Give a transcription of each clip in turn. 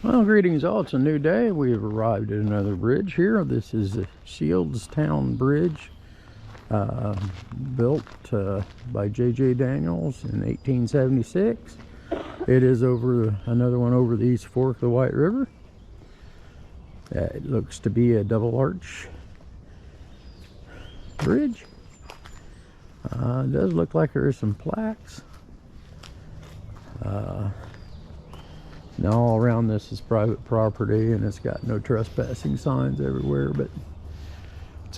Well, greetings all. It's a new day. We have arrived at another bridge here. This is the Shieldstown Bridge, built by J.J. Daniels in 1876. It is over another one over the East Fork of the White River. It looks to be a double arch bridge. It does look like there is some plaques. Now all around this is private property, and it's got no trespassing signs everywhere, but it's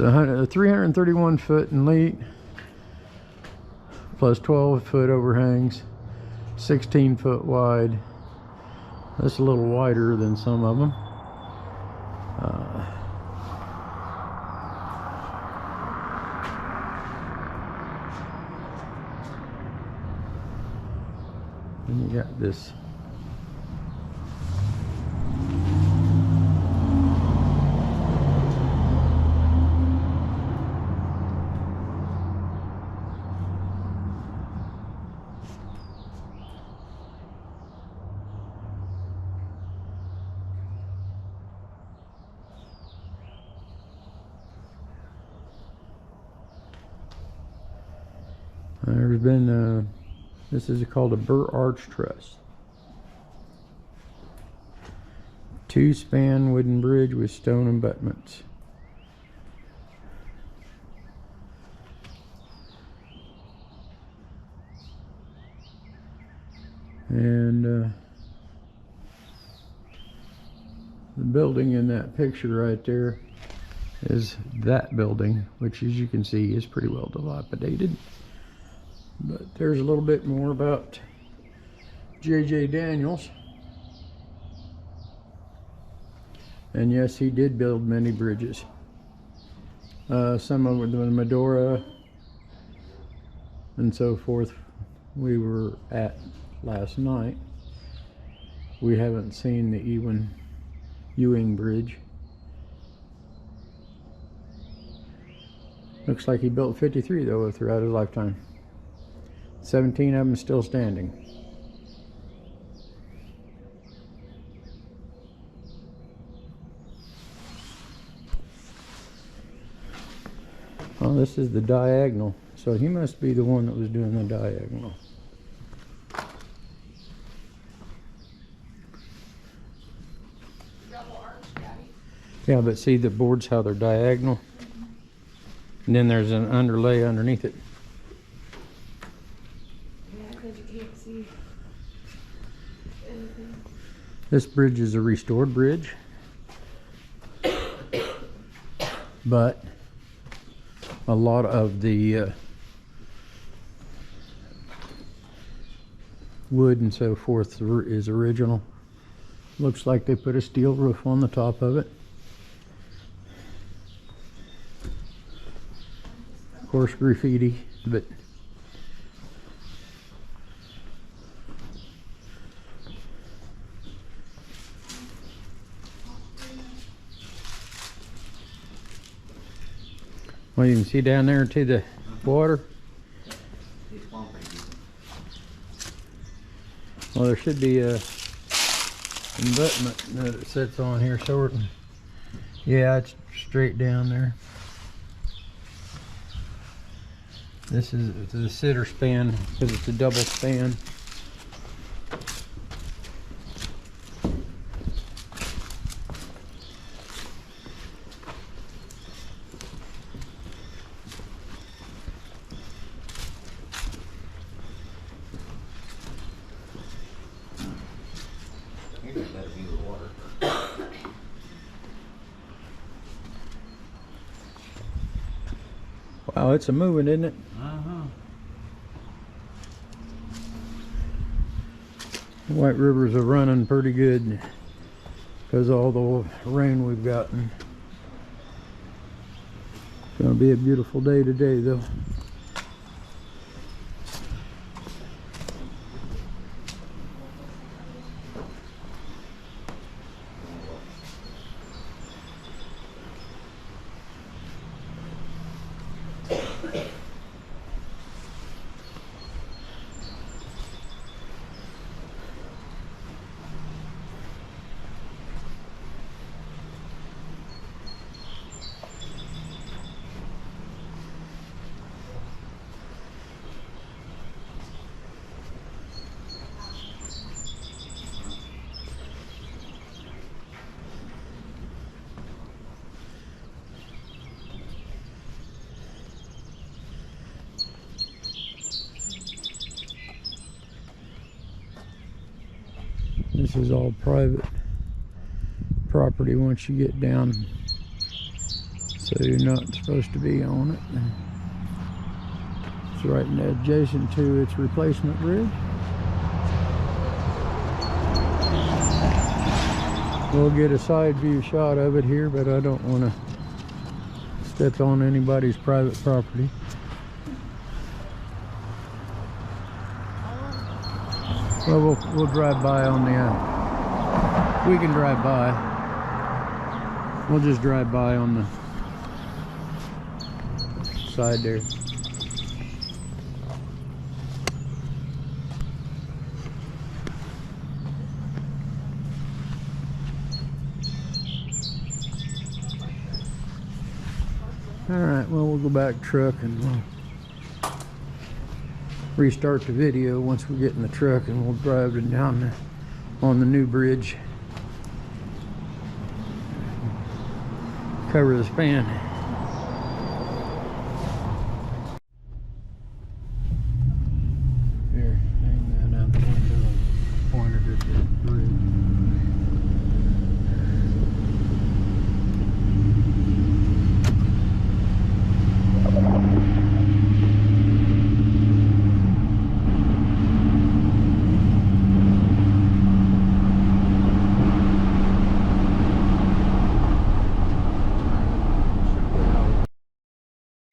331 foot in length, plus 12 foot overhangs, 16 foot wide. That's a little wider than some of them. And you got this there's been this is called a Burr Arch Truss. 2-span wooden bridge with stone abutments. And the building in that picture right there is that building, which as you can see is pretty well dilapidated. But there's a little bit more about J.J. Daniels. And yes, he did build many bridges. Some of the Medora and so forth we were at last night. We haven't seen the Ewing Bridge. Looks like he built 53 though throughout his lifetime. 17 of them still standing. Well, this is the diagonal, so he must be the one that was doing the diagonal. Double arch, Daddy. Yeah, but see the boards how they're diagonal, and then there's an underlay underneath it. You can't see anything. This bridge is a restored bridge, but a lot of the wood and so forth is original. Looks like they put a steel roof on the top of it. Of course, graffiti, but well, you can see down there to the water. Well, there should be a abutment that it sits on here, so yeah, it's straight down there. This is the sitter span because it's a double span. Wow, it's a moving, isn't it? White Rivers are running pretty good because of all the rain we've gotten. It's going to be a beautiful day today, though. This is all private property once you get down, so you're not supposed to be on it. It's right adjacent to its replacement bridge. We'll get a side view shot of it here, but I don't want to step on anybody's private property. Well, we'll drive by on the, we can drive by. We'll just drive by on the side there. Alright, well, we'll go back truck and we'll restart the video once we get in the truck, and we'll drive it down there on the new bridge. Cover the span. Here, hang that out the window and point it at the bridge.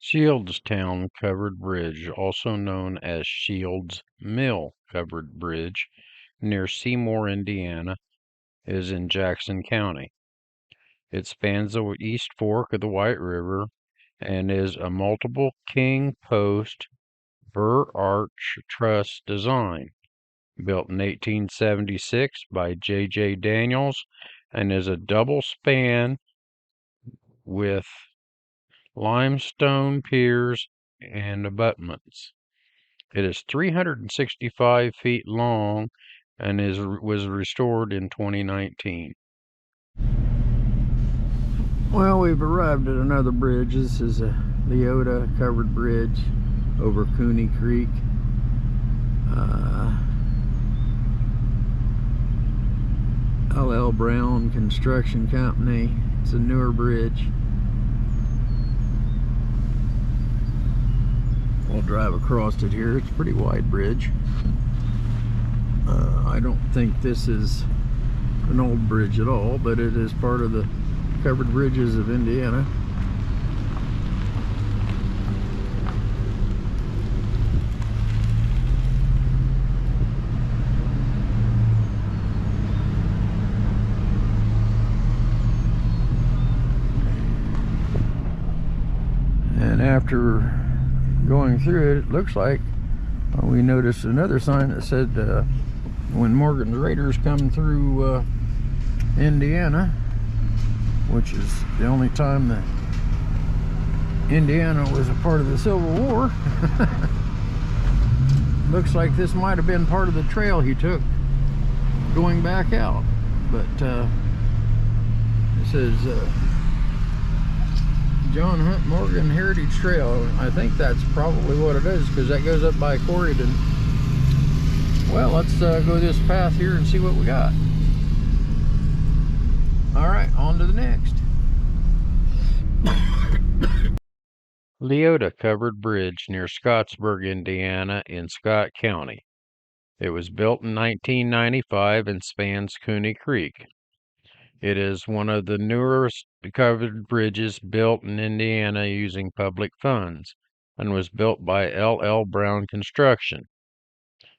Shieldstown Covered Bridge, also known as Shields Mill Covered Bridge, near Seymour, Indiana, is in Jackson County. It spans the east fork of the White River and is a multiple king post Burr arch truss design, built in 1876 by J.J. Daniels, and is a double span with limestone piers and abutments. It is 365 feet long and was restored in 2019. Well, we've arrived at another bridge. This is a Leota covered bridge over Cooney Creek. L.L. Brown Construction Company. It's a newer bridge. We'll drive across it here. It's a pretty wide bridge. I don't think this is an old bridge at all, but it is part of the covered bridges of Indiana. And after going through it, it looks like we noticed another sign that said when Morgan's Raiders come through Indiana, which is the only time that Indiana was a part of the Civil War. Looks like this might have been part of the trail he took going back out, but it says John Hunt Morgan Heritage Trail. I think that's probably what it is, because that goes up by Corydon. Well, let's go this path here and see what we got. Alright, on to the next. Leota Covered Bridge near Scottsburg, Indiana in Scott County. It was built in 1995 and spans Cooney Creek. It is one of the newest covered bridges built in Indiana using public funds, and was built by L.L. Brown Construction.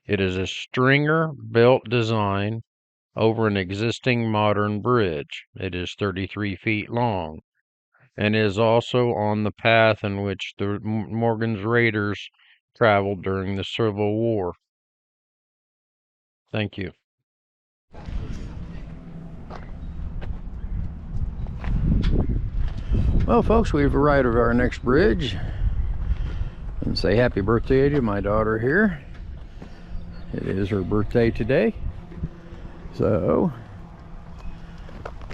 It is a stringer-built design over an existing modern bridge. It is 33 feet long, and is also on the path in which the Morgan's Raiders traveled during the Civil War. Thank you. Well, folks, we've arrived at our next bridge, and say happy birthday to my daughter here. It is her birthday today, so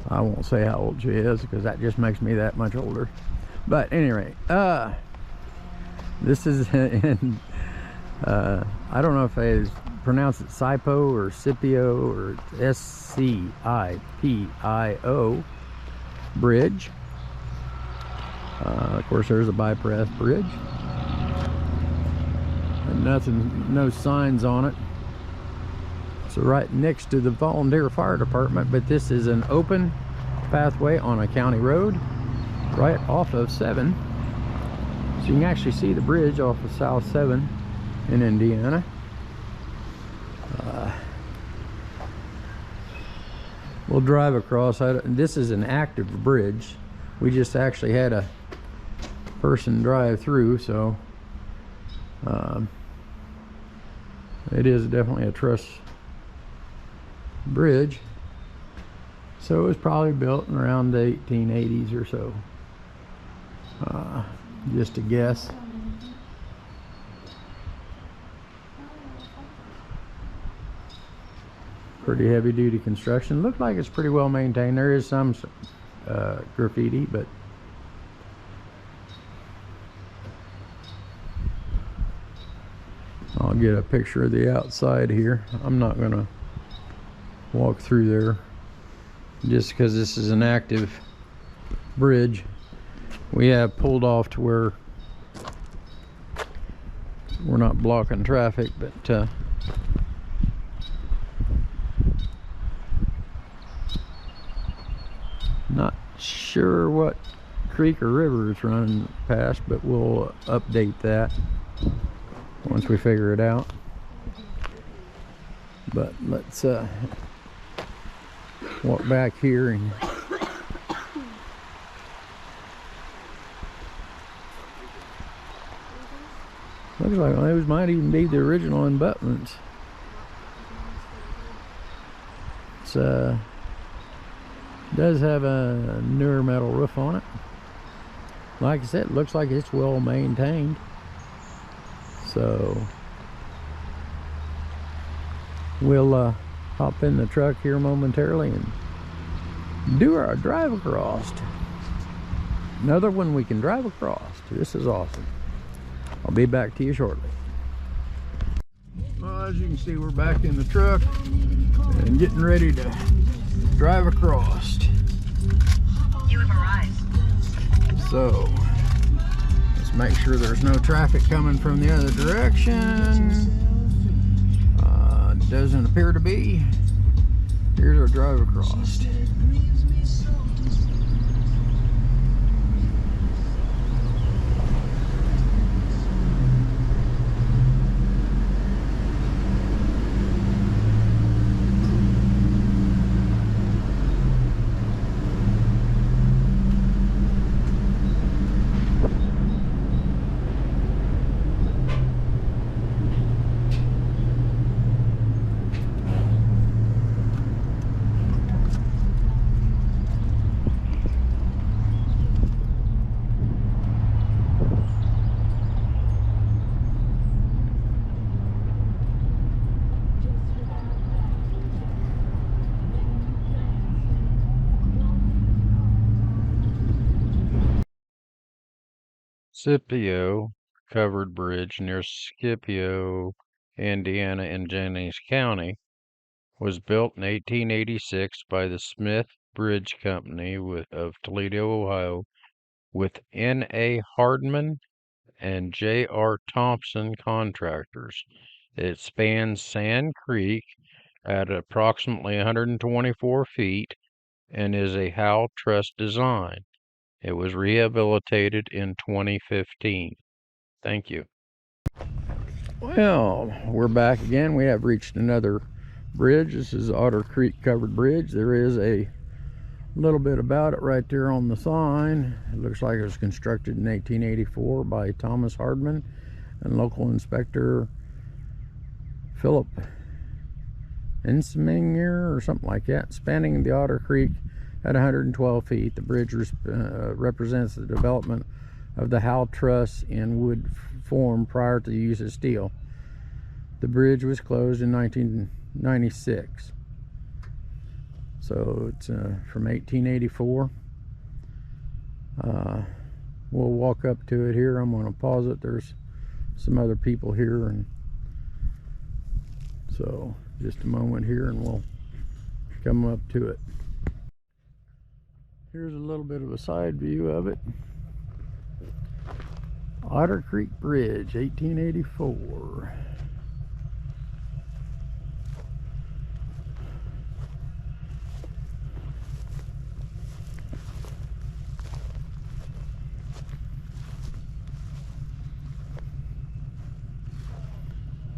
I won't say how old she is, because that just makes me that much older. But anyway, this is in I don't know if I pronounce it Scipio or Scipio or Scipio bridge. Of course, there's a bypass bridge. And no signs on it. So right next to the volunteer fire department, but this is an open pathway on a county road right off of 7. So you can actually see the bridge off of South 7 in Indiana. We'll drive across. This is an active bridge. We just actually had a person drive through, so it is definitely a truss bridge. So it was probably built in around the 1880s or so. Just a guess. Pretty heavy duty construction. Looked like it's pretty well maintained. There is some graffiti, but I'll get a picture of the outside here. I'm not gonna walk through there just because this is an active bridge. We have pulled off to where we're not blocking traffic, but not sure what creek or river it's running past, but we'll update that once we figure it out. But let's walk back here and looks like those might even be the original abutments. It's does have a newer metal roof on it. Like I said, it looks like it's well maintained. So we'll hop in the truck here momentarily and do our drive across. Another one we can drive across. This is awesome. I'll be back to you shortly. Well, as you can see, we're back in the truck and getting ready to drive across. You have arrived. So let's make sure there's no traffic coming from the other direction. Doesn't appear to be. Here's our drive across. Scipio covered bridge near Scipio, Indiana in Jennings County was built in 1886 by the Smith Bridge Company of Toledo, Ohio, with N.A. Hardman and J.R. Thompson contractors. It spans Sand Creek at approximately 124 feet and is a Howe truss design. It was rehabilitated in 2015. Thank you. Well, we're back again. We have reached another bridge. This is Otter Creek covered bridge. There is a little bit about it right there on the sign. It looks like it was constructed in 1884 by Thomas Hardman and local inspector Philip Ensminger or something like that, spanning the Otter Creek at 112 feet. The bridge represents the development of the Howe truss in wood form prior to the use of steel. The bridge was closed in 1996. So it's from 1884. We'll walk up to it here. I'm going to pause it. There's some other people here, and So just a moment here and we'll come up to it. Here's a little bit of a side view of it. Otter Creek Bridge, 1884.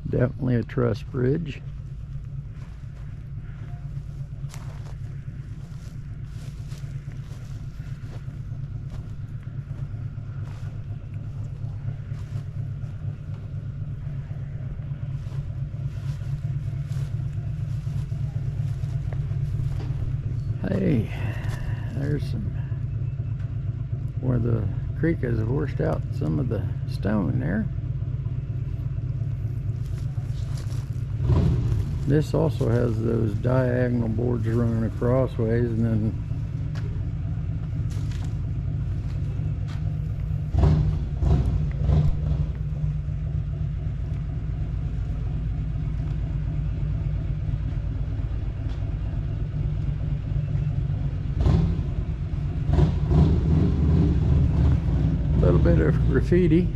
Definitely a truss bridge. Hey, there's some where the creek has washed out some of the stone there. This also has those diagonal boards running across ways, and then a little bit of graffiti.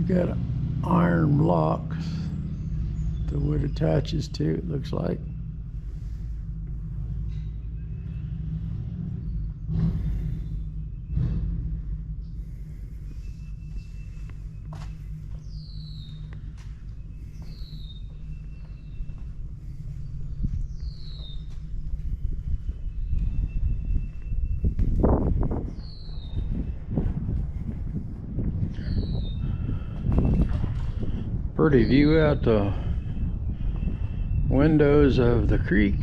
You got iron blocks the wood attaches to, it looks like. Pretty view out the windows of the creek.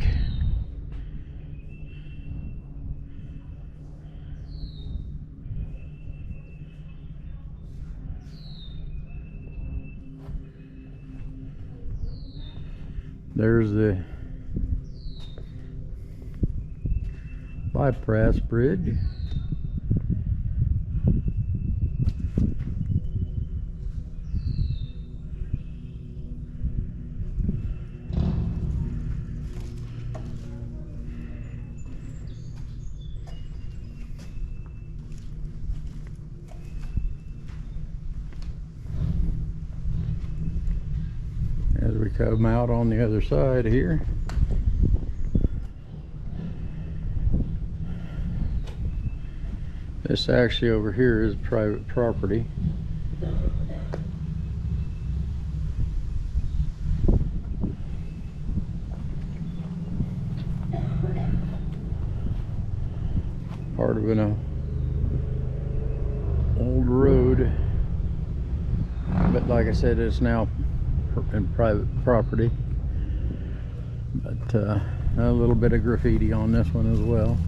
There's the bypass bridge. As we come out on the other side here, this actually over here is private property. Part of an old road, but like I said, it's now in private property. But a little bit of graffiti on this one as well.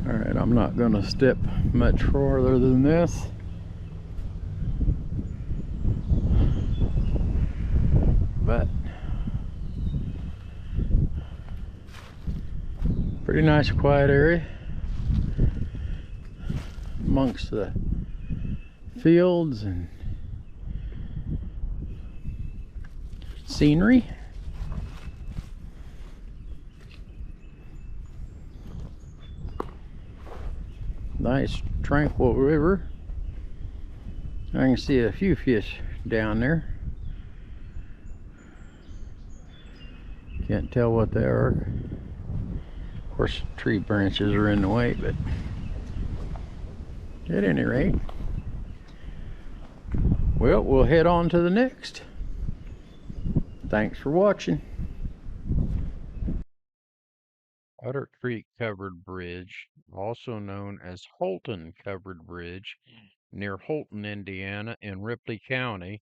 Alright, I'm not going to step much farther than this. But pretty nice quiet area amongst the fields and scenery. Nice tranquil river. I can see a few fish down there. Can't tell what they are. Of course, tree branches are in the way, but at any rate, well, we'll head on to the next. Thanks for watching. Otter Creek Covered Bridge, also known as Holton Covered Bridge, near Holton, Indiana, in Ripley County,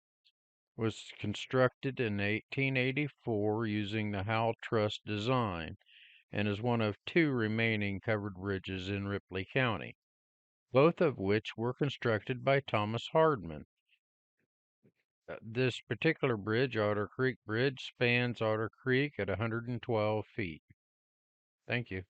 was constructed in 1884 using the Howe Truss design, and is one of two remaining covered bridges in Ripley County, both of which were constructed by Thomas Hardman. This particular bridge, Otter Creek Bridge, spans Otter Creek at 112 feet. Thank you.